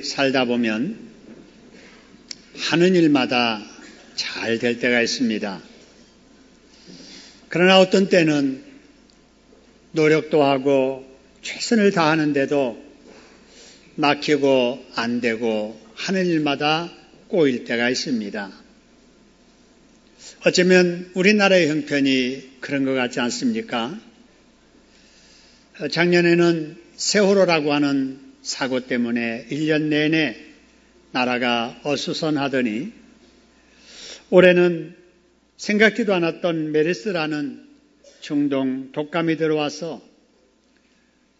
살다 보면 하는 일마다 잘 될 때가 있습니다. 그러나 어떤 때는 노력도 하고 최선을 다하는데도 막히고 안 되고 하는 일마다 꼬일 때가 있습니다. 어쩌면 우리나라의 형편이 그런 것 같지 않습니까? 작년에는 세월호라고 하는 사고 때문에 1년 내내 나라가 어수선하더니 올해는 생각지도 않았던 메르스라는 중동 독감이 들어와서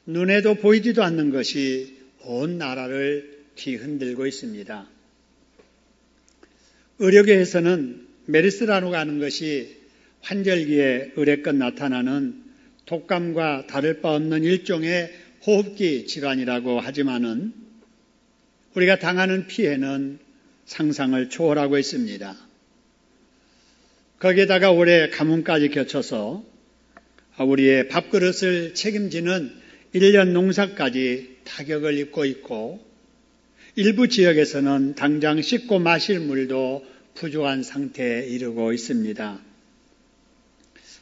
눈에도 보이지도 않는 것이 온 나라를 뒤흔들고 있습니다. 의료계에서는 메르스라고 하는 것이 환절기에 의례껏 나타나는 독감과 다를 바 없는 일종의 호흡기 질환이라고 하지만은 우리가 당하는 피해는 상상을 초월하고 있습니다. 거기에다가 올해 가뭄까지 겹쳐서 우리의 밥그릇을 책임지는 1년 농사까지 타격을 입고 있고 일부 지역에서는 당장 씻고 마실 물도 부족한 상태에 이르고 있습니다.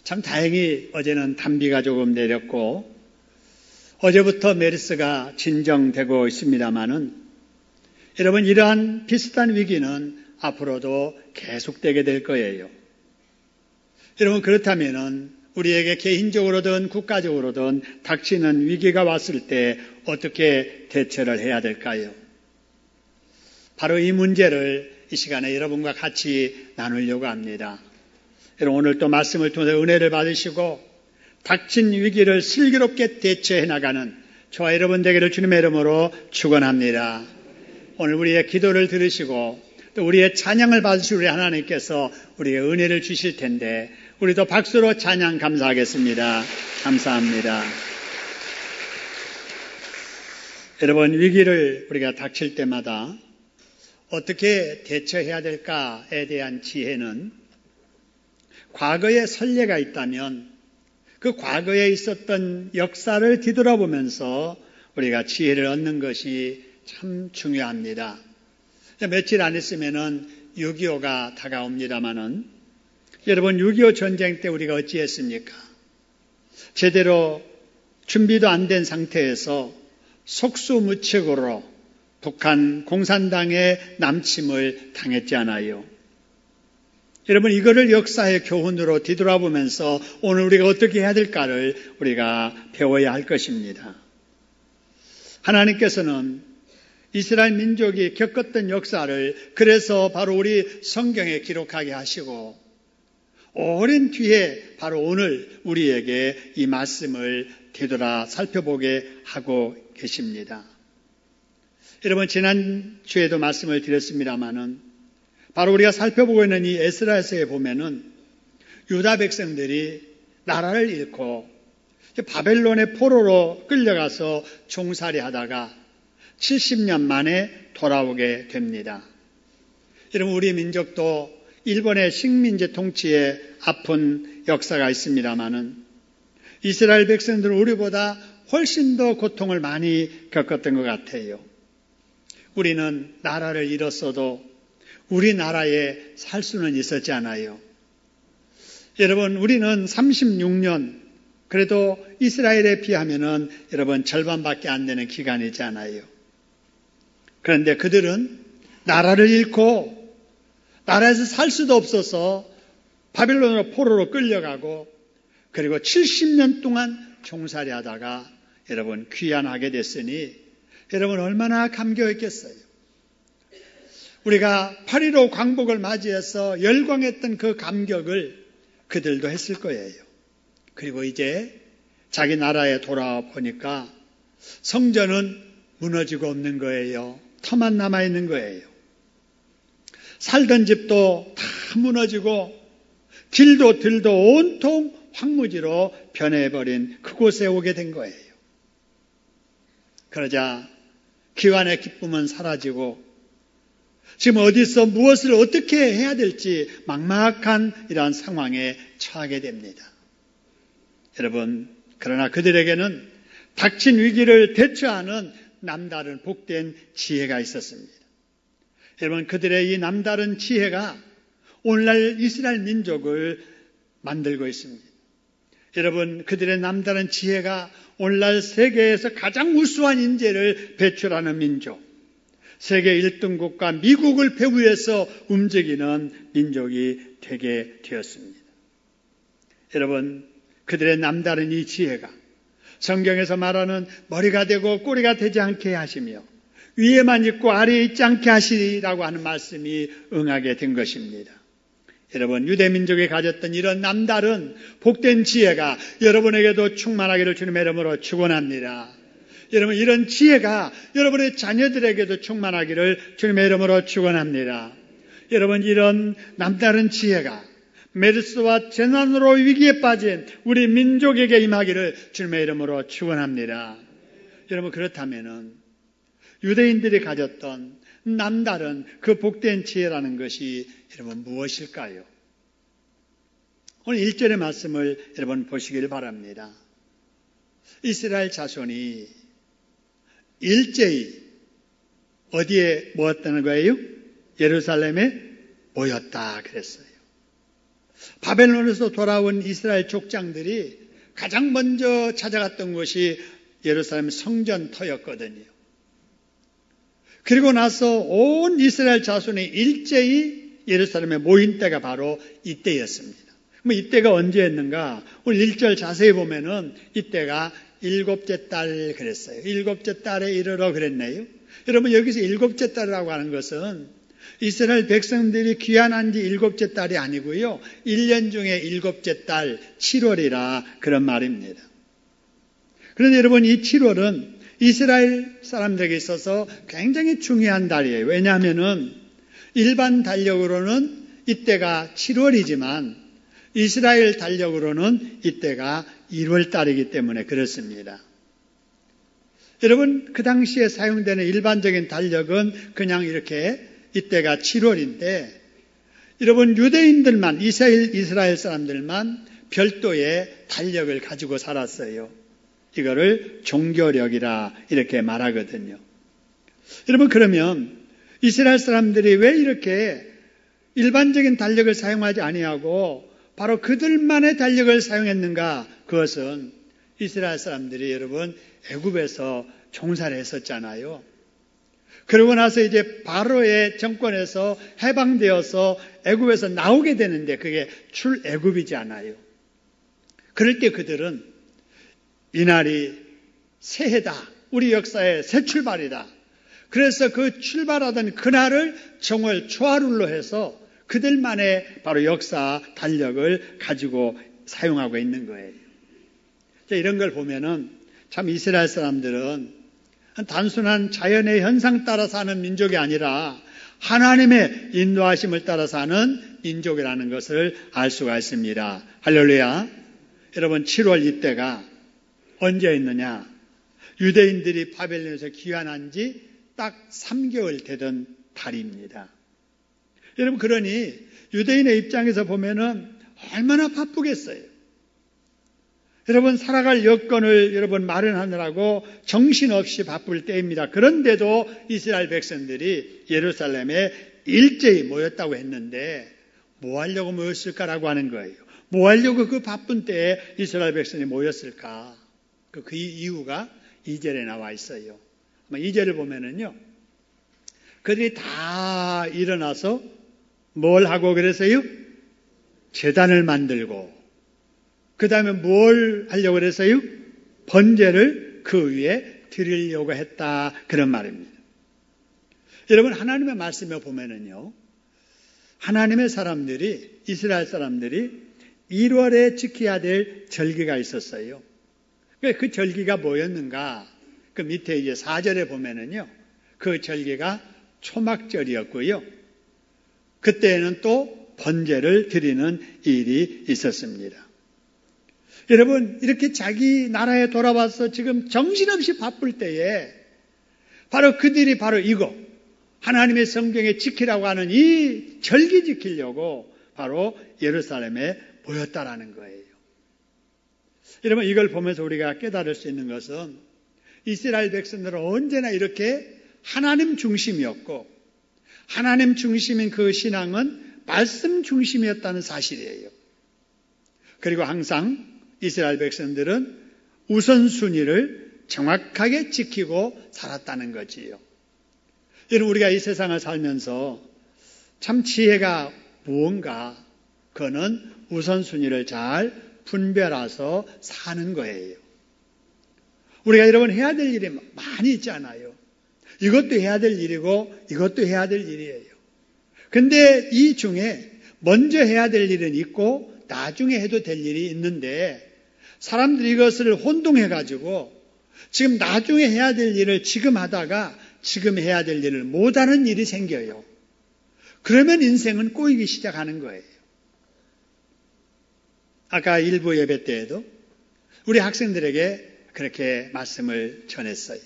참 다행히 어제는 단비가 조금 내렸고 어제부터 메르스가 진정되고 있습니다마는 여러분 이러한 비슷한 위기는 앞으로도 계속되게 될 거예요. 여러분 그렇다면 우리에게 개인적으로든 국가적으로든 닥치는 위기가 왔을 때 어떻게 대처를 해야 될까요? 바로 이 문제를 이 시간에 여러분과 같이 나누려고 합니다. 여러분 오늘 또 말씀을 통해서 은혜를 받으시고 닥친 위기를 슬기롭게 대처해 나가는 저와 여러분 되기를 주님의 이름으로 축원합니다. 오늘 우리의 기도를 들으시고 또 우리의 찬양을 받으실 우리 하나님께서 우리에게 은혜를 주실 텐데 우리도 박수로 찬양 감사하겠습니다. 감사합니다. 여러분 위기를 우리가 닥칠 때마다 어떻게 대처해야 될까에 대한 지혜는 과거의 선례가 있다면 그 과거에 있었던 역사를 뒤돌아보면서 우리가 지혜를 얻는 것이 참 중요합니다. 며칠 안 있으면은 6.25가 다가옵니다마는 여러분 6.25 전쟁 때 우리가 어찌했습니까? 제대로 준비도 안 된 상태에서 속수무책으로 북한 공산당의 남침을 당했지 않아요. 여러분 이거를 역사의 교훈으로 뒤돌아보면서 오늘 우리가 어떻게 해야 될까를 우리가 배워야 할 것입니다. 하나님께서는 이스라엘 민족이 겪었던 역사를 그래서 바로 우리 성경에 기록하게 하시고 오랜 뒤에 바로 오늘 우리에게 이 말씀을 되돌아 살펴보게 하고 계십니다. 여러분 지난주에도 말씀을 드렸습니다마는 바로 우리가 살펴보고 있는 이 에스라서에 보면은 유다 백성들이 나라를 잃고 바벨론의 포로로 끌려가서 종살이 하다가 70년 만에 돌아오게 됩니다. 여러분 우리 민족도 일본의 식민지 통치에 아픈 역사가 있습니다마는 이스라엘 백성들은 우리보다 훨씬 더 고통을 많이 겪었던 것 같아요. 우리는 나라를 잃었어도 우리나라에 살 수는 있었지 않아요. 여러분 우리는 36년 그래도 이스라엘에 비하면은 여러분 절반밖에 안 되는 기간이지 않아요. 그런데 그들은 나라를 잃고 나라에서 살 수도 없어서 바벨론으로 포로로 끌려가고 그리고 70년 동안 종살이 하다가 여러분 귀환하게 됐으니 여러분 얼마나 감격했겠어요. 우리가 8.15 광복을 맞이해서 열광했던 그 감격을 그들도 했을 거예요. 그리고 이제 자기 나라에 돌아와 보니까 성전은 무너지고 없는 거예요. 터만 남아있는 거예요. 살던 집도 다 무너지고 길도 들도 온통 황무지로 변해버린 그곳에 오게 된 거예요. 그러자 귀환의 기쁨은 사라지고 지금 어디서 무엇을 어떻게 해야 될지 막막한 이러한 상황에 처하게 됩니다. 여러분, 그러나 그들에게는 닥친 위기를 대처하는 남다른 복된 지혜가 있었습니다. 여러분, 그들의 이 남다른 지혜가 오늘날 이스라엘 민족을 만들고 있습니다. 여러분, 그들의 남다른 지혜가 오늘날 세계에서 가장 우수한 인재를 배출하는 민족, 세계 1등국가 미국을 배후에서 움직이는 민족이 되게 되었습니다. 여러분, 그들의 남다른 이 지혜가 성경에서 말하는 머리가 되고 꼬리가 되지 않게 하시며 위에만 있고 아래에 있지 않게 하시라고 하는 말씀이 응하게 된 것입니다. 여러분, 유대민족이 가졌던 이런 남다른 복된 지혜가 여러분에게도 충만하기를 주님의 이름으로 축원합니다. 여러분, 이런 지혜가 여러분의 자녀들에게도 충만하기를 주님의 이름으로 축원합니다. 여러분, 이런 남다른 지혜가 메르스와 재난으로 위기에 빠진 우리 민족에게 임하기를 주님의 이름으로 축원합니다. 여러분, 그렇다면은 유대인들이 가졌던 남다른 그 복된 지혜라는 것이 여러분 무엇일까요? 오늘 1절의 말씀을 여러분 보시길 바랍니다. 이스라엘 자손이 일제히 어디에 모였다는 거예요? 예루살렘에 모였다 그랬어요. 바벨론에서 돌아온 이스라엘 족장들이 가장 먼저 찾아갔던 곳이 예루살렘 성전터였거든요. 그리고 나서 온 이스라엘 자손이 일제히 예루살렘에 모인 때가 바로 이때였습니다. 그럼 이때가 언제였는가? 오늘 1절 자세히 보면은 이때가 일곱째 달 그랬어요. 일곱째 달에 이르러 그랬네요. 여러분, 여기서 일곱째 달이라고 하는 것은 이스라엘 백성들이 귀환한 지 일곱째 달이 아니고요. 1년 중에 일곱째 달 7월이라 그런 말입니다. 그런데 여러분, 이 7월은 이스라엘 사람들에게 있어서 굉장히 중요한 달이에요. 왜냐하면은 일반 달력으로는 이때가 7월이지만 이스라엘 달력으로는 이때가 1월 달이기 때문에 그렇습니다. 여러분, 그 당시에 사용되는 일반적인 달력은 그냥 이렇게 이때가 7월인데 여러분, 유대인들만, 이스라엘 사람들만 별도의 달력을 가지고 살았어요. 이거를 종교력이라 이렇게 말하거든요. 여러분, 그러면 이스라엘 사람들이 왜 이렇게 일반적인 달력을 사용하지 아니하고 바로 그들만의 달력을 사용했는가? 그것은 이스라엘 사람들이 여러분 애굽에서 종살이 했었잖아요. 그러고 나서 이제 바로의 정권에서 해방되어서 애굽에서 나오게 되는데 그게 출애굽이지 않아요. 그럴 때 그들은 이날이 새해다. 우리 역사의 새 출발이다. 그래서 그 출발하던 그날을 정월 초하룰로 해서 그들만의 바로 역사 달력을 가지고 사용하고 있는 거예요. 이런 걸 보면은 참 이스라엘 사람들은 단순한 자연의 현상 따라 사는 민족이 아니라 하나님의 인도하심을 따라 사는 민족이라는 것을 알 수가 있습니다. 할렐루야. 여러분, 7월 이때가 언제였느냐? 유대인들이 바벨론에서 귀환한 지 딱 3개월 되던 달입니다. 여러분, 그러니 유대인의 입장에서 보면은 얼마나 바쁘겠어요. 여러분, 살아갈 여건을 여러분 마련하느라고 정신없이 바쁠 때입니다. 그런데도 이스라엘 백성들이 예루살렘에 일제히 모였다고 했는데 뭐 하려고 모였을까라고 하는 거예요. 뭐 하려고 그 바쁜 때에 이스라엘 백성이 모였을까? 그 이유가 2절에 나와 있어요. 2절을 보면은요, 그들이 다 일어나서 뭘 하고 그랬어요? 제단을 만들고, 그 다음에 뭘 하려고 그랬어요? 번제를 그 위에 드리려고 했다. 그런 말입니다. 여러분, 하나님의 말씀에 보면은요, 하나님의 사람들이, 이스라엘 사람들이 1월에 지켜야 될 절기가 있었어요. 그 절기가 뭐였는가? 그 밑에 이제 4절에 보면은요, 그 절기가 초막절이었고요. 그때에는 또 번제를 드리는 일이 있었습니다. 여러분, 이렇게 자기 나라에 돌아와서 지금 정신없이 바쁠 때에 바로 그들이 바로 이거, 하나님의 성경에 지키라고 하는 이 절기 지키려고 바로 예루살렘에 모였다라는 거예요. 여러분, 이걸 보면서 우리가 깨달을 수 있는 것은 이스라엘 백성들은 언제나 이렇게 하나님 중심이었고 하나님 중심인 그 신앙은 말씀 중심이었다는 사실이에요. 그리고 항상 이스라엘 백성들은 우선순위를 정확하게 지키고 살았다는 거지요. 여러분, 우리가 이 세상을 살면서 참 지혜가 무언가, 그거는 우선순위를 잘 분별해서 사는 거예요. 우리가 여러분 해야 될 일이 많이 있잖아요. 이것도 해야 될 일이고 이것도 해야 될 일이에요. 근데 이 중에 먼저 해야 될 일은 있고 나중에 해도 될 일이 있는데 사람들이 이것을 혼동해가지고 지금 나중에 해야 될 일을 지금 하다가 지금 해야 될 일을 못하는 일이 생겨요. 그러면 인생은 꼬이기 시작하는 거예요. 아까 일부 예배 때에도 우리 학생들에게 그렇게 말씀을 전했어요.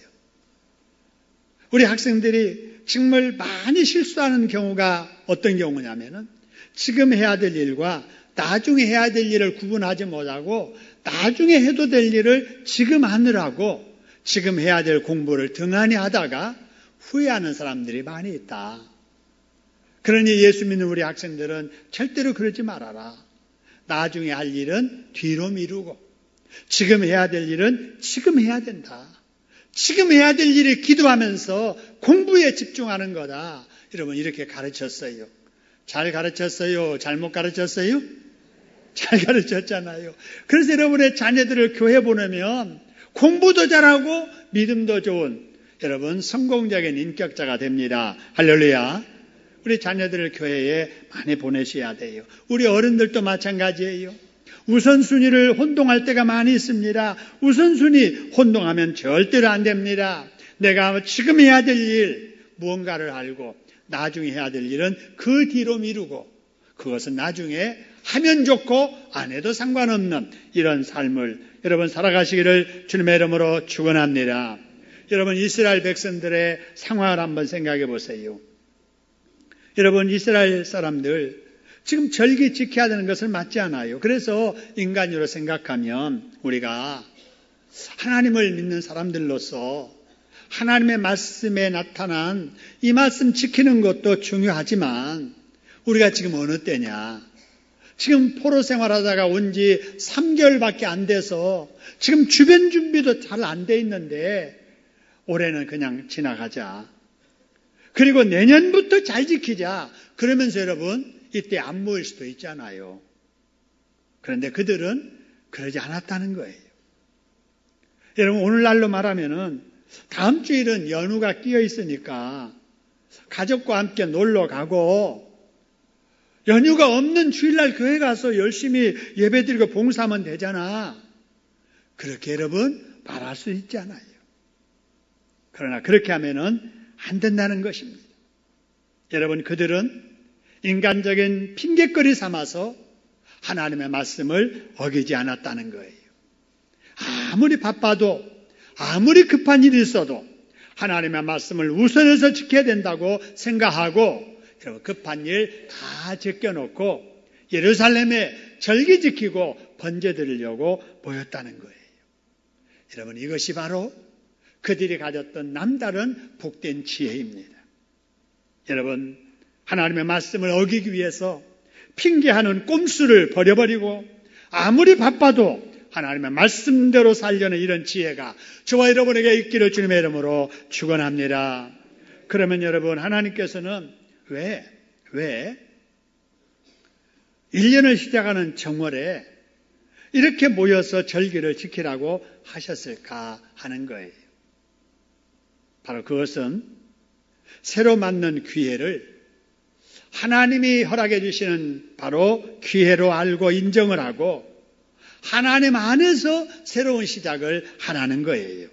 우리 학생들이 정말 많이 실수하는 경우가 어떤 경우냐면은 지금 해야 될 일과 나중에 해야 될 일을 구분하지 못하고 나중에 해도 될 일을 지금 하느라고 지금 해야 될 공부를 등한히 하다가 후회하는 사람들이 많이 있다. 그러니 예수 믿는 우리 학생들은 절대로 그러지 말아라. 나중에 할 일은 뒤로 미루고 지금 해야 될 일은 지금 해야 된다. 지금 해야 될 일을 기도하면서 공부에 집중하는 거다. 여러분 이렇게 가르쳤어요. 잘 가르쳤어요? 잘못 가르쳤어요? 잘 가르쳤잖아요. 그래서 여러분의 자녀들을 교회 보내면 공부도 잘하고 믿음도 좋은 여러분 성공적인 인격자가 됩니다. 할렐루야. 우리 자녀들을 교회에 많이 보내셔야 돼요. 우리 어른들도 마찬가지예요. 우선순위를 혼동할 때가 많이 있습니다. 우선순위 혼동하면 절대로 안 됩니다. 내가 지금 해야 될 일 무언가를 알고 나중에 해야 될 일은 그 뒤로 미루고 그것은 나중에 하면 좋고 안 해도 상관없는 이런 삶을 여러분 살아가시기를 주님의 이름으로 축원합니다. 여러분 이스라엘 백성들의 상황을 한번 생각해 보세요. 여러분 이스라엘 사람들 지금 절기 지켜야 되는 것을 맞지 않아요. 그래서 인간으로 생각하면 우리가 하나님을 믿는 사람들로서 하나님의 말씀에 나타난 이 말씀 지키는 것도 중요하지만 우리가 지금 어느 때냐? 지금 포로 생활하다가 온 지 3개월밖에 안 돼서 지금 주변 준비도 잘 안 돼 있는데 올해는 그냥 지나가자. 그리고 내년부터 잘 지키자. 그러면서 여러분 이때 안 모일 수도 있잖아요. 그런데 그들은 그러지 않았다는 거예요. 여러분 오늘날로 말하면은 다음 주일은 연휴가 끼어 있으니까 가족과 함께 놀러 가고 연휴가 없는 주일날 교회 가서 열심히 예배드리고 봉사하면 되잖아. 그렇게 여러분 말할 수 있잖아요. 그러나 그렇게 하면은 안 된다는 것입니다. 여러분 그들은 인간적인 핑계거리 삼아서 하나님의 말씀을 어기지 않았다는 거예요. 아무리 바빠도 아무리 급한 일이 있어도 하나님의 말씀을 우선해서 지켜야 된다고 생각하고 여러분 급한 일 다 제껴놓고 예루살렘에 절기 지키고 번제 드리려고 모였다는 거예요. 여러분 이것이 바로 그들이 가졌던 남다른 복된 지혜입니다. 여러분 하나님의 말씀을 어기기 위해서 핑계하는 꼼수를 버려버리고 아무리 바빠도 하나님의 말씀대로 살려는 이런 지혜가 저와 여러분에게 있기를 주님의 이름으로 축원합니다. 그러면 여러분 하나님께서는 왜 1년을 시작하는 정월에 이렇게 모여서 절기를 지키라고 하셨을까 하는 거예요. 바로 그것은 새로 맞는 기회를 하나님이 허락해 주시는 바로 기회로 알고 인정을 하고 하나님 안에서 새로운 시작을 하라는 거예요.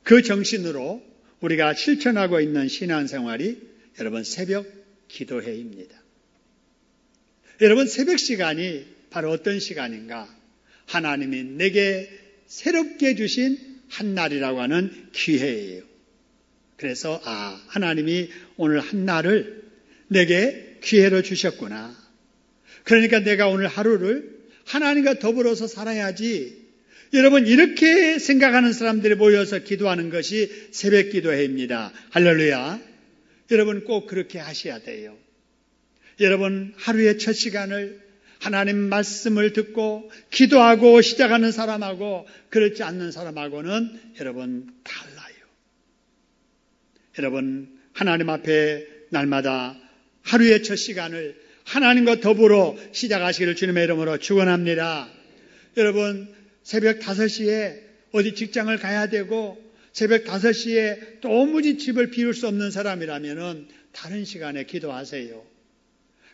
그 정신으로 우리가 실천하고 있는 신앙생활이 여러분 새벽 기도회입니다. 여러분 새벽 시간이 바로 어떤 시간인가? 하나님이 내게 새롭게 주신 한날이라고 하는 기회예요. 그래서 하나님이 오늘 한날을 내게 기회로 주셨구나. 그러니까 내가 오늘 하루를 하나님과 더불어서 살아야지 여러분, 이렇게 생각하는 사람들이 모여서 기도하는 것이 새벽 기도회입니다. 할렐루야. 여러분, 꼭 그렇게 하셔야 돼요. 여러분, 하루의 첫 시간을 하나님 말씀을 듣고 기도하고 시작하는 사람하고 그렇지 않는 사람하고는 여러분 달라요. 여러분, 하나님 앞에 날마다 하루의 첫 시간을 하나님과 더불어 시작하시기를 주님의 이름으로 축원합니다. 여러분, 새벽 5시에 어디 직장을 가야 되고 새벽 5시에 도무지 집을 비울 수 없는 사람이라면 다른 시간에 기도하세요.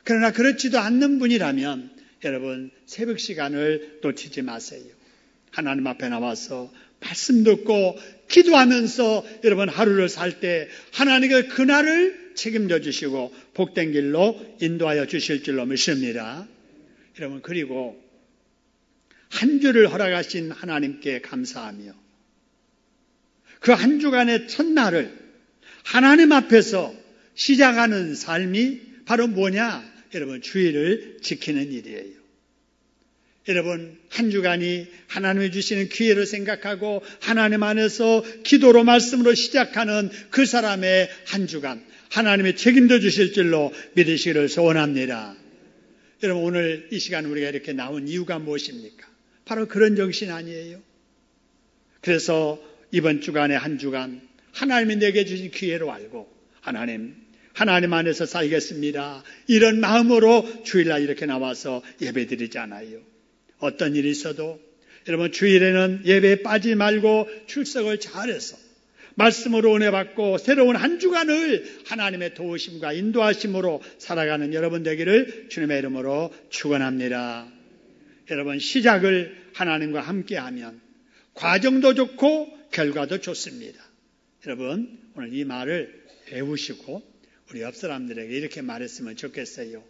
그러나 그렇지도 않는 분이라면 여러분, 새벽 시간을 놓치지 마세요. 하나님 앞에 나와서 말씀 듣고 기도하면서 여러분 하루를 살 때 하나님의 그날을 책임져 주시고 복된 길로 인도하여 주실 줄로 믿습니다. 여러분, 그리고 한 주를 허락하신 하나님께 감사하며 그 한 주간의 첫날을 하나님 앞에서 시작하는 삶이 바로 뭐냐? 여러분, 주일을 지키는 일이에요. 여러분, 한 주간이 하나님이 주시는 기회를 생각하고 하나님 안에서 기도로 말씀으로 시작하는 그 사람의 한 주간 하나님이 책임져 주실 줄로 믿으시기를 소원합니다. 여러분, 오늘 이 시간 우리가 이렇게 나온 이유가 무엇입니까? 바로 그런 정신 아니에요? 그래서 이번 주간의 한 주간 하나님이 내게 주신 기회로 알고 하나님 안에서 살겠습니다. 이런 마음으로 주일날 이렇게 나와서 예배드리잖아요. 어떤 일이 있어도 여러분 주일에는 예배에 빠지지 말고 출석을 잘해서 말씀으로 은혜 받고 새로운 한 주간을 하나님의 도우심과 인도하심으로 살아가는 여러분 되기를 주님의 이름으로 축원합니다. 여러분, 시작을 하나님과 함께하면 과정도 좋고 결과도 좋습니다. 여러분, 오늘 이 말을 배우시고 우리 옆 사람들에게 이렇게 말했으면 좋겠어요.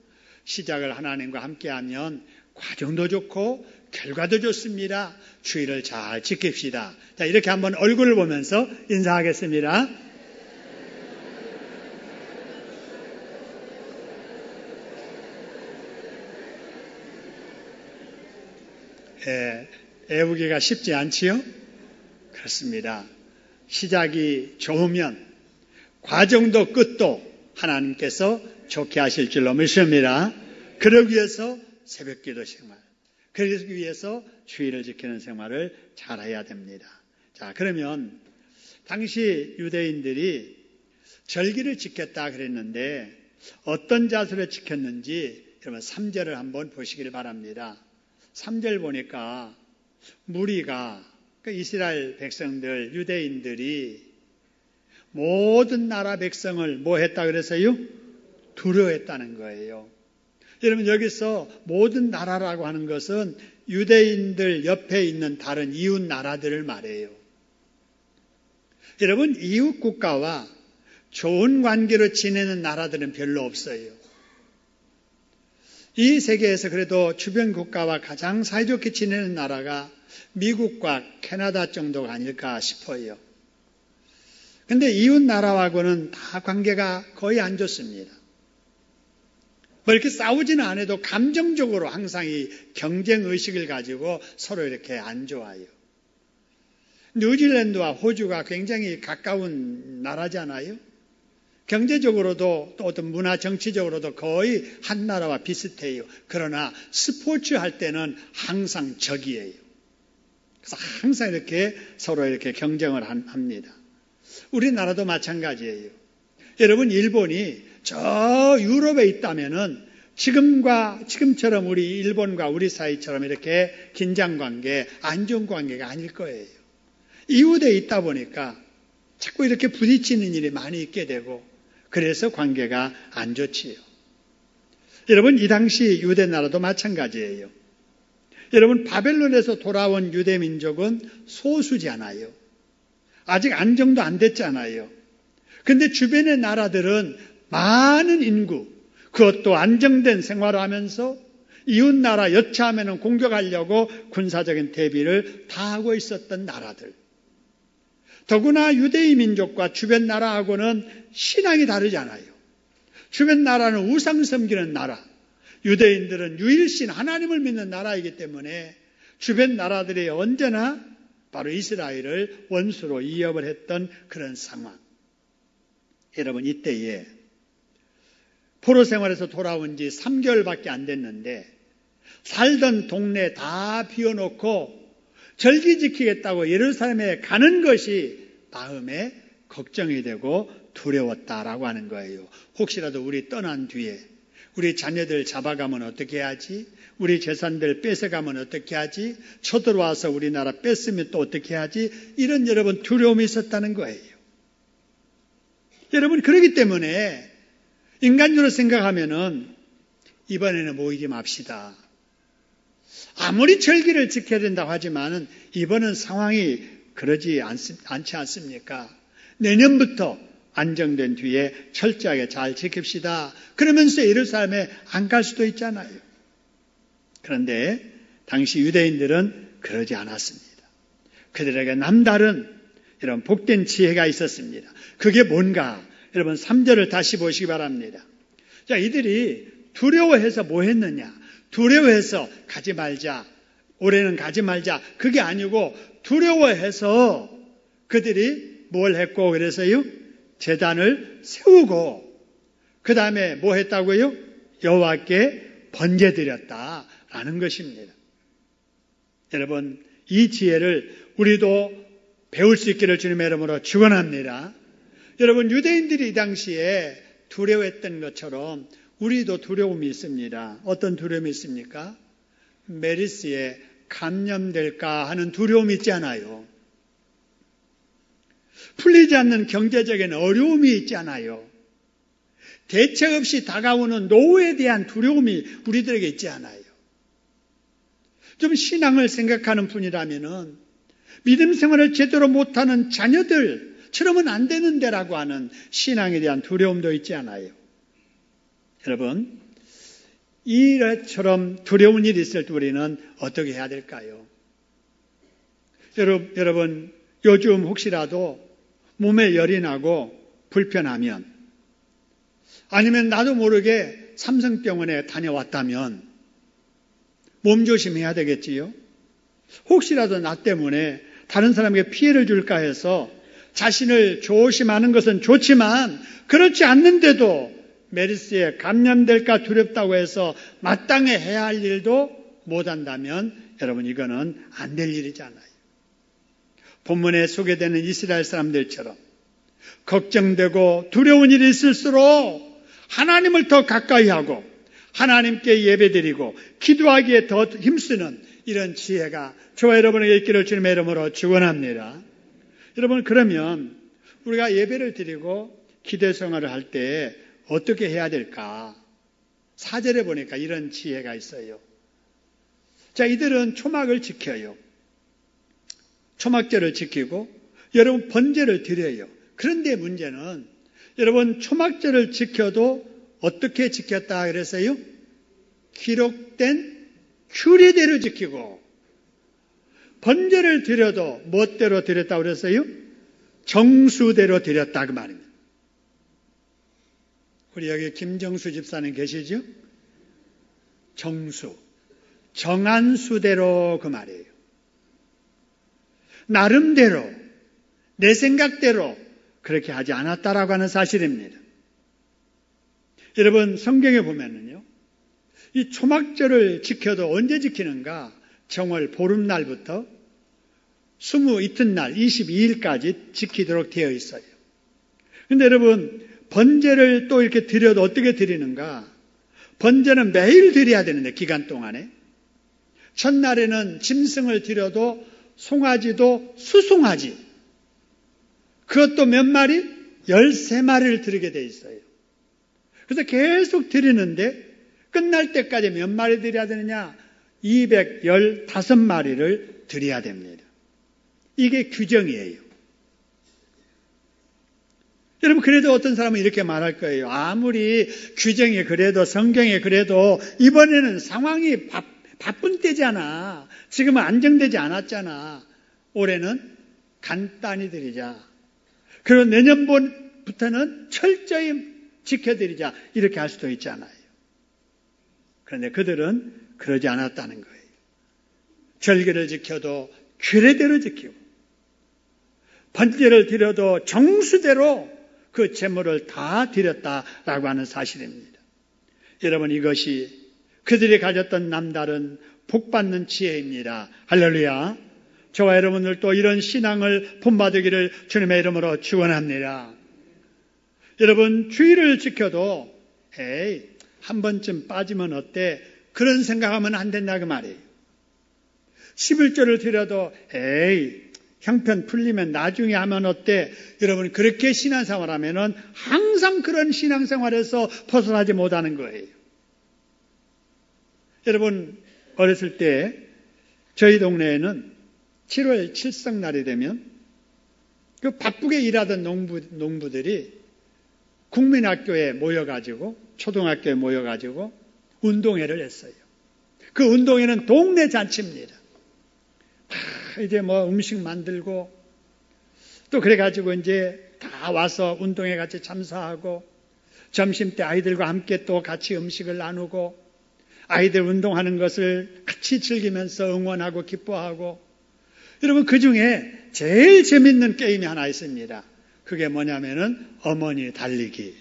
시작을 하나님과 함께하면 과정도 좋고 결과도 좋습니다. 주의를 잘 지킵시다. 자, 이렇게 한번 얼굴을 보면서 인사하겠습니다. 애우기가 쉽지 않지요? 그렇습니다. 시작이 좋으면 과정도 끝도 하나님께서 좋게 하실 줄로 믿습니다. 그러기 위해서 새벽 기도 생활, 그러기 위해서 주의를 지키는 생활을 잘해야 됩니다. 자, 그러면 당시 유대인들이 절기를 지켰다 그랬는데 어떤 자세로 지켰는지 여러분 3절을 한번 보시길 바랍니다. 3절 보니까 무리가 이스라엘 백성들, 유대인들이 모든 나라 백성을 뭐 했다 그래서요? 두려워했다는 거예요. 여러분, 여기서 모든 나라라고 하는 것은 유대인들 옆에 있는 다른 이웃 나라들을 말해요. 여러분, 이웃 국가와 좋은 관계로 지내는 나라들은 별로 없어요. 이 세계에서 그래도 주변 국가와 가장 사이좋게 지내는 나라가 미국과 캐나다 정도가 아닐까 싶어요. 근데 이웃 나라하고는 다 관계가 거의 안 좋습니다. 뭐 이렇게 싸우지는 않아도 감정적으로 항상 이 경쟁의식을 가지고 서로 이렇게 안 좋아요. 뉴질랜드와 호주가 굉장히 가까운 나라잖아요. 경제적으로도 또 어떤 문화 정치적으로도 거의 한 나라와 비슷해요. 그러나 스포츠 할 때는 항상 적이에요. 그래서 항상 이렇게 서로 이렇게 경쟁을 합니다. 우리나라도 마찬가지예요. 여러분, 일본이 저 유럽에 있다면은 지금처럼 우리 일본과 우리 사이처럼 이렇게 긴장관계, 안 좋은 관계가 아닐 거예요. 이웃에 있다 보니까 자꾸 이렇게 부딪히는 일이 많이 있게 되고 그래서 관계가 안 좋지요. 여러분, 이 당시 유대 나라도 마찬가지예요. 여러분, 바벨론에서 돌아온 유대 민족은 소수잖아요. 아직 안정도 안 됐잖아요. 근데 주변의 나라들은 많은 인구, 그것도 안정된 생활을 하면서 이웃 나라 여차하면 공격하려고 군사적인 대비를 다 하고 있었던 나라들. 더구나 유대인 민족과 주변 나라하고는 신앙이 다르잖아요. 주변 나라는 우상 섬기는 나라, 유대인들은 유일신 하나님을 믿는 나라이기 때문에 주변 나라들이 언제나 바로 이스라엘을 원수로 위협을 했던 그런 상황. 여러분, 이때에 포로 생활에서 돌아온 지 3개월밖에 안 됐는데 살던 동네 다 비워놓고 절기 지키겠다고 예루살렘에 가는 것이 마음에 걱정이 되고 두려웠다라고 하는 거예요. 혹시라도 우리 떠난 뒤에 우리 자녀들 잡아가면 어떻게 하지? 우리 재산들 뺏어가면 어떻게 하지? 쳐들어와서 우리나라 뺐으면 또 어떻게 하지? 이런 여러분 두려움이 있었다는 거예요. 여러분, 그렇기 때문에 인간적으로 생각하면은 이번에는 모이지 맙시다. 아무리 절기를 지켜야 된다고 하지만은 이번은 상황이 그러지 않지 않습니까? 내년부터 안정된 뒤에 철저하게 잘 지킵시다. 그러면서 예루살렘에 안 갈 수도 있잖아요. 그런데 당시 유대인들은 그러지 않았습니다. 그들에게 남다른 이런 복된 지혜가 있었습니다. 그게 뭔가? 여러분 3절을 다시 보시기 바랍니다. 자, 이들이 두려워해서 뭐 했느냐? 두려워해서 가지 말자. 올해는 가지 말자. 그게 아니고 두려워해서 그들이 뭘 했고 그래서요? 제단을 세우고 그 다음에 뭐 했다고요? 여호와께 번제 드렸다라는 것입니다. 여러분, 이 지혜를 우리도 배울 수 있기를 주님의 이름으로 축원합니다. 여러분, 유대인들이 이 당시에 두려워했던 것처럼 우리도 두려움이 있습니다. 어떤 두려움이 있습니까? 메르스에 감염될까 하는 두려움이 있잖아요. 풀리지 않는 경제적인 어려움이 있잖아요. 대책 없이 다가오는 노후에 대한 두려움이 우리들에게 있지 않아요. 좀 신앙을 생각하는 분이라면은 믿음 생활을 제대로 못하는 자녀들처럼은 안 되는데라고 하는 신앙에 대한 두려움도 있지 않아요. 여러분, 이처럼 두려운 일이 있을 때 우리는 어떻게 해야 될까요? 여러분, 요즘 혹시라도 몸에 열이 나고 불편하면 아니면 나도 모르게 삼성병원에 다녀왔다면 몸조심해야 되겠지요. 혹시라도 나 때문에 다른 사람에게 피해를 줄까 해서 자신을 조심하는 것은 좋지만 그렇지 않는데도 메르스에 감염될까 두렵다고 해서 마땅히 해야 할 일도 못한다면 여러분, 이거는 안 될 일이잖아요. 본문에 소개되는 이스라엘 사람들처럼 걱정되고 두려운 일이 있을수록 하나님을 더 가까이 하고 하나님께 예배드리고 기도하기에 더 힘쓰는 이런 지혜가 저와 여러분에게 있기를 주님의 이름으로 축원합니다. 여러분, 그러면 우리가 예배를 드리고 기도 생활을 할 때 어떻게 해야 될까? 4절에 보니까 이런 지혜가 있어요. 자, 이들은 초막을 지켜요. 초막절을 지키고 여러분 번제를 드려요. 그런데 문제는 여러분 초막절을 지켜도 어떻게 지켰다 그랬어요? 기록된 규례대로 지키고 번제를 드려도 멋대로 드렸다고 그랬어요? 정수대로 드렸다 그 말입니다. 우리 여기 김정수 집사님 계시죠? 정수, 정한 수대로 그 말이에요. 나름대로, 내 생각대로 그렇게 하지 않았다라고 하는 사실입니다. 여러분, 성경에 보면은요, 이 초막절을 지켜도 언제 지키는가? 정월 보름날부터 스무 이튿날 22일까지 지키도록 되어 있어요. 그런데 여러분, 번제를 또 이렇게 드려도 어떻게 드리는가? 번제는 매일 드려야 되는데 기간 동안에 첫날에는 짐승을 드려도 송아지도 수송아지 그것도 몇 마리? 13마리를 드리게 돼 있어요. 그래서 계속 드리는데 끝날 때까지 몇 마리 드려야 되느냐? 215마리를 드려야 됩니다. 이게 규정이에요. 여러분, 그래도 어떤 사람은 이렇게 말할 거예요. 아무리 규정이 그래도 성경에 그래도 이번에는 상황이 바쁜 때잖아. 지금은 안정되지 않았잖아. 올해는 간단히 드리자. 그리고 내년부터는 철저히 지켜드리자. 이렇게 할 수도 있잖아요. 그런데 그들은 그러지 않았다는 거예요. 절기를 지켜도 규례대로 지키고 번제를 드려도 정수대로 그 제물을 다 드렸다라고 하는 사실입니다. 여러분, 이것이 그들이 가졌던 남다른 복받는 지혜입니다. 할렐루야. 저와 여러분들도 이런 신앙을 본받으기를 주님의 이름으로 축원합니다. 여러분, 주의를 지켜도 에이, 한 번쯤 빠지면 어때? 그런 생각하면 안 된다 그 말이에요. 11조를 드려도 에이, 형편 풀리면 나중에 하면 어때? 여러분, 그렇게 신앙생활 하면은 항상 그런 신앙생활에서 벗어나지 못하는 거예요. 여러분, 어렸을 때 저희 동네에는 7월 칠성날이 되면 그 바쁘게 일하던 농부들이 국민학교에 모여가지고, 초등학교에 모여가지고 운동회를 했어요. 그 운동회는 동네 잔치입니다. 이제 뭐 음식 만들고 또 그래가지고 이제 다 와서 운동회 같이 참석하고 점심 때 아이들과 함께 또 같이 음식을 나누고 아이들 운동하는 것을 같이 즐기면서 응원하고 기뻐하고, 여러분, 그 중에 제일 재밌는 게임이 하나 있습니다. 그게 뭐냐면은 어머니 달리기.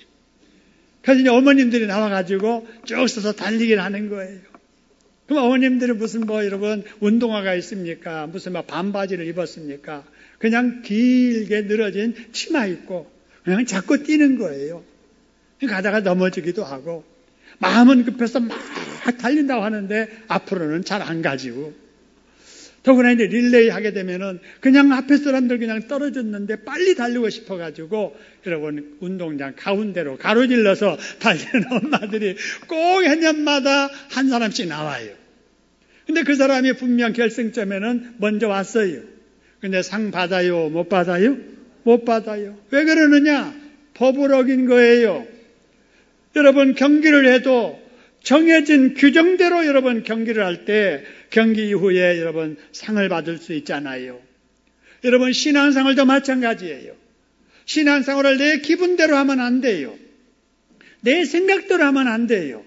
그래서 이제 어머님들이 나와가지고 쭉 서서 달리기를 하는 거예요. 그럼 어머님들은 무슨 여러분 운동화가 있습니까? 무슨 반바지를 입었습니까? 그냥 길게 늘어진 치마 입고 그냥 자꾸 뛰는 거예요. 가다가 넘어지기도 하고 마음은 급해서 막 달린다고 하는데 앞으로는 잘 안 가지고, 더구나 이제 릴레이 하게 되면은 그냥 앞에 사람들 그냥 떨어졌는데 빨리 달리고 싶어가지고, 여러분, 운동장 가운데로 가로질러서 달리는 엄마들이 꼭 해년마다 한 사람씩 나와요. 근데 그 사람이 분명 결승점에는 먼저 왔어요. 근데 상 받아요? 못 받아요? 못 받아요. 왜 그러느냐? 법을 어긴 거예요. 여러분, 경기를 해도 정해진 규정대로 여러분 경기를 할 때 경기 이후에 여러분 상을 받을 수 있잖아요. 여러분, 신앙생활도 마찬가지예요. 신앙생활을 내 기분대로 하면 안 돼요. 내 생각대로 하면 안 돼요.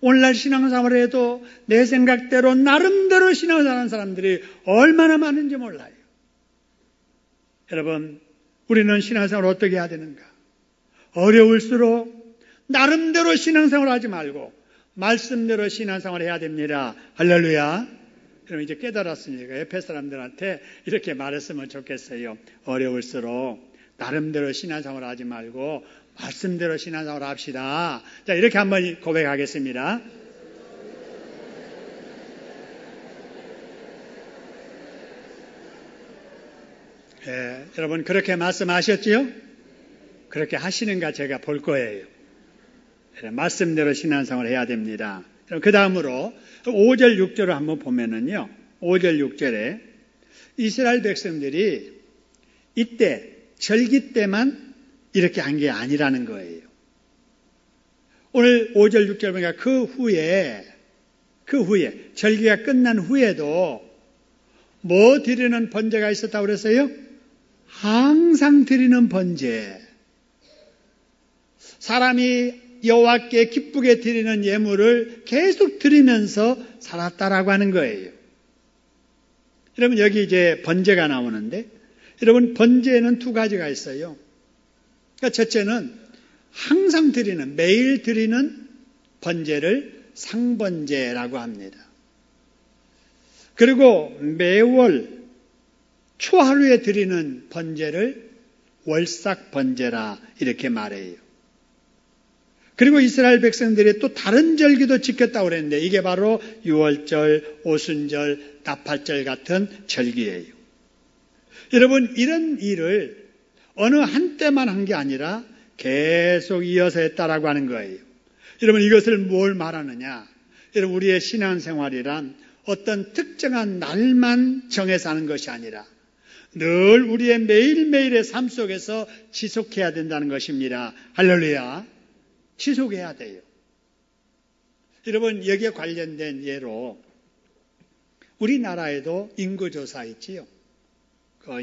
오늘날 신앙생활을 해도 내 생각대로 나름대로 신앙생활하는 사람들이 얼마나 많은지 몰라요. 여러분, 우리는 신앙생활을 어떻게 해야 되는가? 어려울수록 나름대로 신앙생활을 하지 말고 말씀대로 신앙생활을 해야 됩니다. 할렐루야. 그럼 이제 깨달았으니까 옆에 사람들한테 이렇게 말했으면 좋겠어요. 어려울수록 나름대로 신앙생활을 하지 말고 말씀대로 신앙생활을 합시다. 자, 이렇게 한번 고백하겠습니다. 여러분, 그렇게 말씀하셨지요? 그렇게 하시는가 제가 볼 거예요. 말씀대로 신앙생활을 해야 됩니다. 그 다음으로 5절 6절을 한번 보면은요, 5절 6절에 이스라엘 백성들이 이때 절기 때만 이렇게 한 게 아니라는 거예요. 오늘 5절 6절 보니까 그 후에 절기가 끝난 후에도 뭐 드리는 번제가 있었다고 그랬어요? 항상 드리는 번제. 사람이 여호와께 기쁘게 드리는 예물을 계속 드리면서 살았다라고 하는 거예요. 여러분, 여기 이제 번제가 나오는데, 여러분, 번제에는 두 가지가 있어요. 그러니까 첫째는 항상 드리는, 매일 드리는 번제를 상번제라고 합니다. 그리고 매월 초하루에 드리는 번제를 월삭번제라 이렇게 말해요. 그리고 이스라엘 백성들이 또 다른 절기도 지켰다고 그랬는데 이게 바로 유월절, 오순절, 나팔절 같은 절기예요. 여러분, 이런 일을 어느 한때만 한 게 아니라 계속 이어서 했다라고 하는 거예요. 여러분, 이것을 뭘 말하느냐? 여러분, 우리의 신앙생활이란 어떤 특정한 날만 정해서 하는 것이 아니라 늘 우리의 매일매일의 삶 속에서 지속해야 된다는 것입니다. 할렐루야. 지속해야 돼요. 여러분, 여기에 관련된 예로 우리나라에도 인구조사 있지요.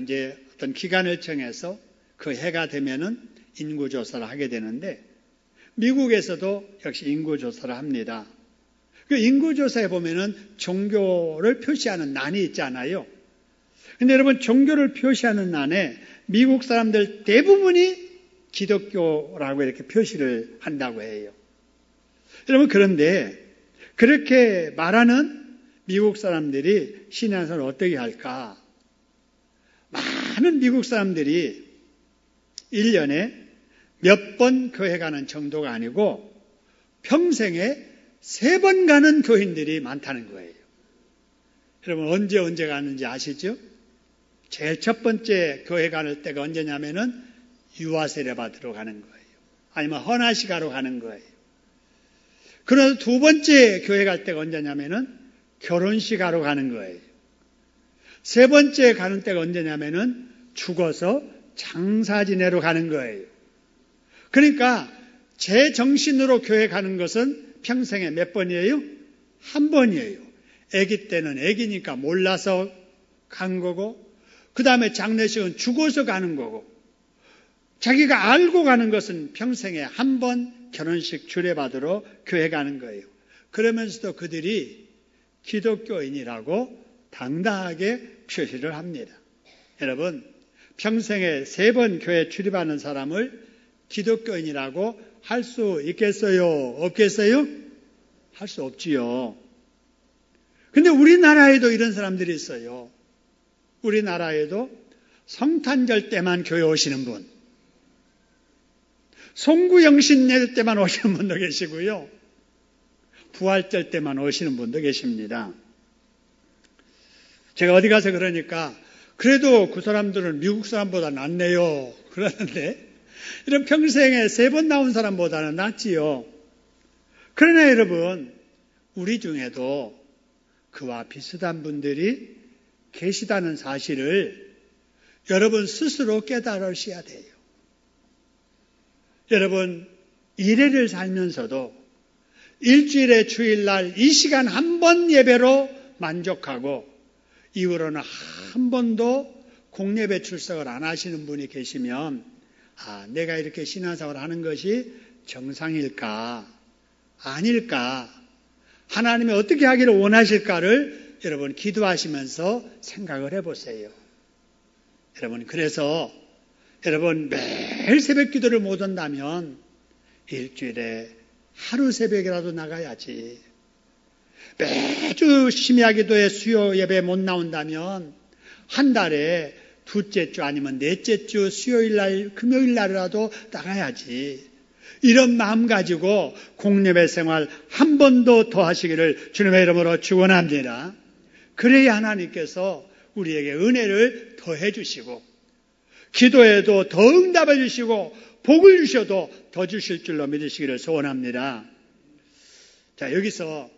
이제 어떤 기간을 정해서 그 해가 되면은 인구조사를 하게 되는데 미국에서도 역시 인구조사를 합니다. 그 인구조사에 보면은 종교를 표시하는 난이 있잖아요. 근데 여러분, 종교를 표시하는 난에 미국 사람들 대부분이 기독교라고 이렇게 표시를 한다고 해요. 여러분, 그런데 그렇게 말하는 미국 사람들이 신앙생활을 어떻게 할까? 많은 미국 사람들이 1년에 몇 번 교회 가는 정도가 아니고 평생에 3번 가는 교인들이 많다는 거예요. 여러분, 언제 가는지 아시죠? 제일 첫 번째 교회 가는 때가 언제냐면은 유아세례 받으러 가는 거예요. 아니면 헌화식하러 가는 거예요. 그러나 두 번째 교회 갈 때가 언제냐면은 결혼식 하러 가는 거예요. 세 번째 가는 때가 언제냐면은 죽어서 장사 지내러 가는 거예요. 그러니까 제 정신으로 교회 가는 것은 평생에 몇 번이에요? 한 번이에요. 아기 때는 아기니까 몰라서 간 거고, 그 다음에 장례식은 죽어서 가는 거고, 자기가 알고 가는 것은 평생에 한 번 결혼식 주례받으러 교회 가는 거예요. 그러면서도 그들이 기독교인이라고 당당하게 표시를 합니다. 여러분, 평생에 3번 교회 출입하는 사람을 기독교인이라고 할 수 있겠어요? 없겠어요? 할 수 없지요. 근데 우리나라에도 이런 사람들이 있어요. 우리나라에도 성탄절 때만 교회 오시는 분, 송구영신일 때만 오시는 분도 계시고요. 부활절 때만 오시는 분도 계십니다. 제가 어디 가서 그러니까 그래도 그 사람들은 미국 사람보다 낫네요. 그러는데 이런 평생에 3번 나온 사람보다는 낫지요. 그러나 여러분, 우리 중에도 그와 비슷한 분들이 계시다는 사실을 여러분 스스로 깨달으셔야 돼요. 여러분, 일회를 살면서도 일주일에 주일날 이 시간 한 번 예배로 만족하고 이후로는 한 번도 공예배 출석을 안 하시는 분이 계시면, 내가 이렇게 신앙생활을 하는 것이 정상일까? 아닐까? 하나님이 어떻게 하기를 원하실까를 여러분 기도하시면서 생각을 해보세요. 여러분, 그래서 여러분 매일 새벽 기도를 못 온다면 일주일에 하루 새벽이라도 나가야지. 매주 심야 기도에 수요 예배 못 나온다면 한 달에 둘째 주 아니면 넷째 주 수요일 날, 금요일 날이라도 나가야지. 이런 마음 가지고 공예배 생활 한 번도 더 하시기를 주님의 이름으로 축원합니다. 그래야 하나님께서 우리에게 은혜를 더해 주시고 기도에도 더 응답해 주시고 복을 주셔도 더 주실 줄로 믿으시기를 소원합니다. 자, 여기서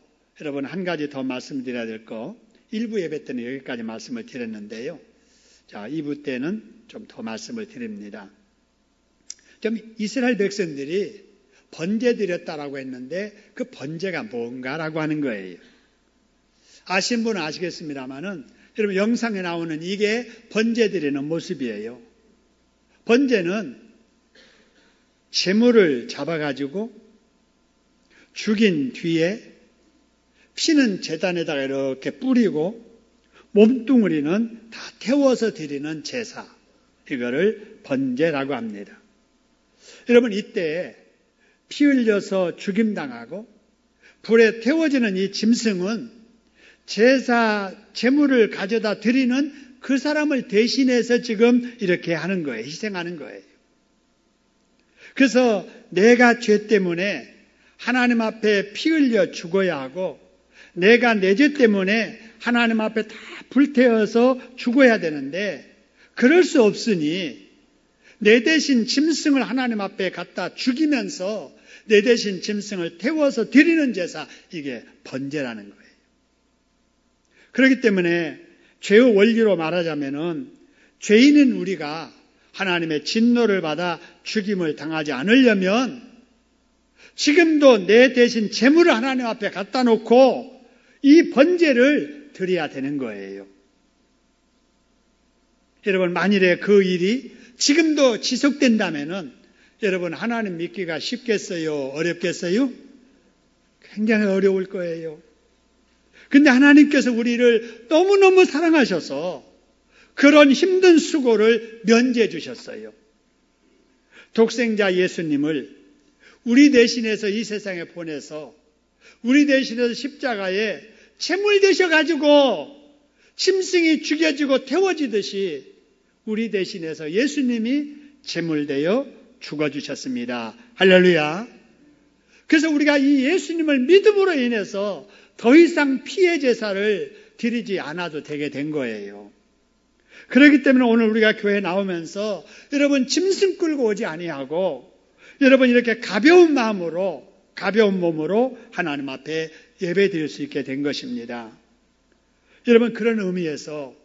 여러분 한 가지 더 말씀드려야 될 거, 1부 예배 때는 여기까지 말씀을 드렸는데요. 자, 2부 때는 좀 더 말씀을 드립니다. 좀 이스라엘 백성들이 번제 드렸다라고 했는데 그 번제가 뭔가라고 하는 거예요. 아신 분은 아시겠습니다만은 여러분 영상에 나오는 이게 번제 드리는 모습이에요. 번제는 제물을 잡아가지고 죽인 뒤에 피는 제단에다가 이렇게 뿌리고 몸뚱어리는 다 태워서 드리는 제사, 이거를 번제라고 합니다. 여러분, 이때 피 흘려서 죽임당하고 불에 태워지는 이 짐승은 제사 제물을 가져다 드리는 그 사람을 대신해서 지금 이렇게 하는 거예요. 희생하는 거예요. 그래서 내가 죄 때문에 하나님 앞에 피 흘려 죽어야 하고 내가 내 죄 때문에 하나님 앞에 다 불태워서 죽어야 되는데 그럴 수 없으니 내 대신 짐승을 하나님 앞에 갖다 죽이면서 내 대신 짐승을 태워서 드리는 제사, 이게 번제라는 거예요. 그렇기 때문에 죄의 원리로 말하자면은 죄인인 우리가 하나님의 진노를 받아 죽임을 당하지 않으려면 지금도 내 대신 제물을 하나님 앞에 갖다 놓고 이 번제를 드려야 되는 거예요. 여러분, 만일에 그 일이 지금도 지속된다면은 여러분 하나님 믿기가 쉽겠어요? 어렵겠어요? 굉장히 어려울 거예요. 근데 하나님께서 우리를 너무너무 사랑하셔서 그런 힘든 수고를 면제해 주셨어요. 독생자 예수님을 우리 대신해서 이 세상에 보내서 우리 대신해서 십자가에 제물 되셔가지고 짐승이 죽여지고 태워지듯이 우리 대신해서 예수님이 제물되어 죽어주셨습니다. 할렐루야. 그래서 우리가 이 예수님을 믿음으로 인해서 더 이상 피해 제사를 드리지 않아도 되게 된 거예요. 그렇기 때문에 오늘 우리가 교회에 나오면서 여러분 짐승 끌고 오지 아니하고 여러분 이렇게 가벼운 마음으로 가벼운 몸으로 하나님 앞에 예배 드릴 수 있게 된 것입니다. 여러분 그런 의미에서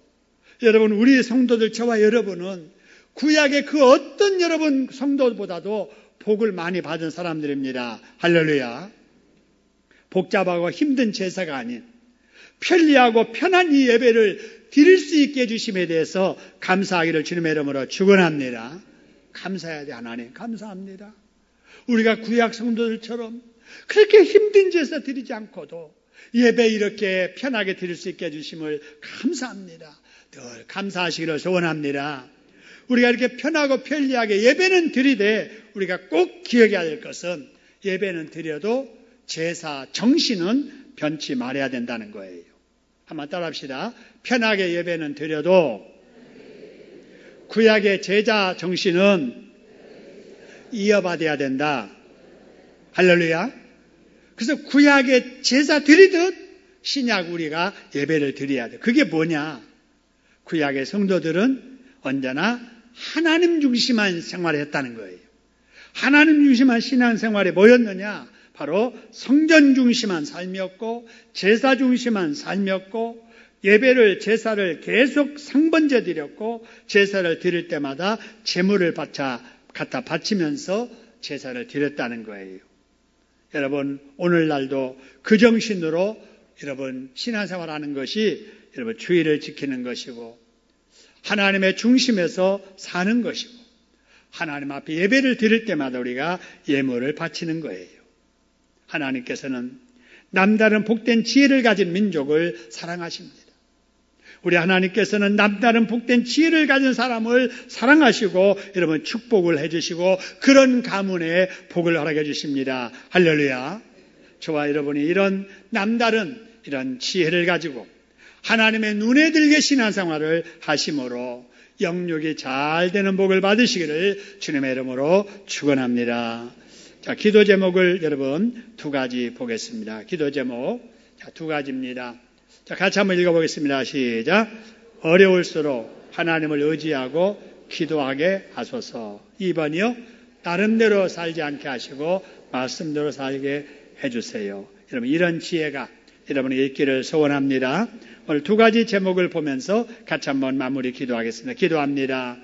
여러분 우리 성도들 저와 여러분은 구약의 그 어떤 여러분 성도보다도 복을 많이 받은 사람들입니다. 할렐루야. 복잡하고 힘든 제사가 아닌 편리하고 편한 이 예배를 드릴 수 있게 해주심에 대해서 감사하기를 주님의 이름으로 축원합니다. 감사해야 돼. 하나님 감사합니다. 우리가 구약 성도들처럼 그렇게 힘든 제사 드리지 않고도 예배 이렇게 편하게 드릴 수 있게 해주심을 감사합니다. 늘 감사하시기를 소원합니다. 우리가 이렇게 편하고 편리하게 예배는 드리되 우리가 꼭 기억해야 될 것은 예배는 드려도 제사 정신은 변치 말아야 된다는 거예요. 한번 따라합시다. 편하게 예배는 드려도 구약의 제자 정신은 이어받아야 된다. 할렐루야. 그래서 구약의 제사 드리듯 신약 우리가 예배를 드려야 돼. 그게 뭐냐? 구약의 성도들은 언제나 하나님 중심한 생활을 했다는 거예요. 하나님 중심한 신앙생활에 뭐였느냐? 바로 성전 중심한 삶이었고 제사 중심한 삶이었고 예배를 제사를 계속 상번제 드렸고 제사를 드릴 때마다 제물을 갖다 바치면서 제사를 드렸다는 거예요. 여러분 오늘날도 그 정신으로 여러분 신앙생활하는 것이 여러분 주의를 지키는 것이고 하나님의 중심에서 사는 것이고 하나님 앞에 예배를 드릴 때마다 우리가 예물을 바치는 거예요. 하나님께서는 남다른 복된 지혜를 가진 민족을 사랑하십니다. 우리 하나님께서는 남다른 복된 지혜를 가진 사람을 사랑하시고 여러분 축복을 해주시고 그런 가문에 복을 허락해 주십니다. 할렐루야. 저와 여러분이 이런 남다른 이런 지혜를 가지고 하나님의 눈에 들게 신앙생활을 하심으로 영육이 잘 되는 복을 받으시기를 주님의 이름으로 축원합니다. 자, 기도 제목을 여러분 두 가지 보겠습니다. 기도 제목 두 가지입니다. 자, 같이 한번 읽어보겠습니다. 시작. 어려울수록 하나님을 의지하고 기도하게 하소서. 2번이요. 나름대로 살지 않게 하시고 말씀대로 살게 해주세요. 여러분 이런 지혜가 여러분이 있기를 소원합니다. 오늘 두 가지 제목을 보면서 같이 한번 마무리 기도하겠습니다. 기도합니다.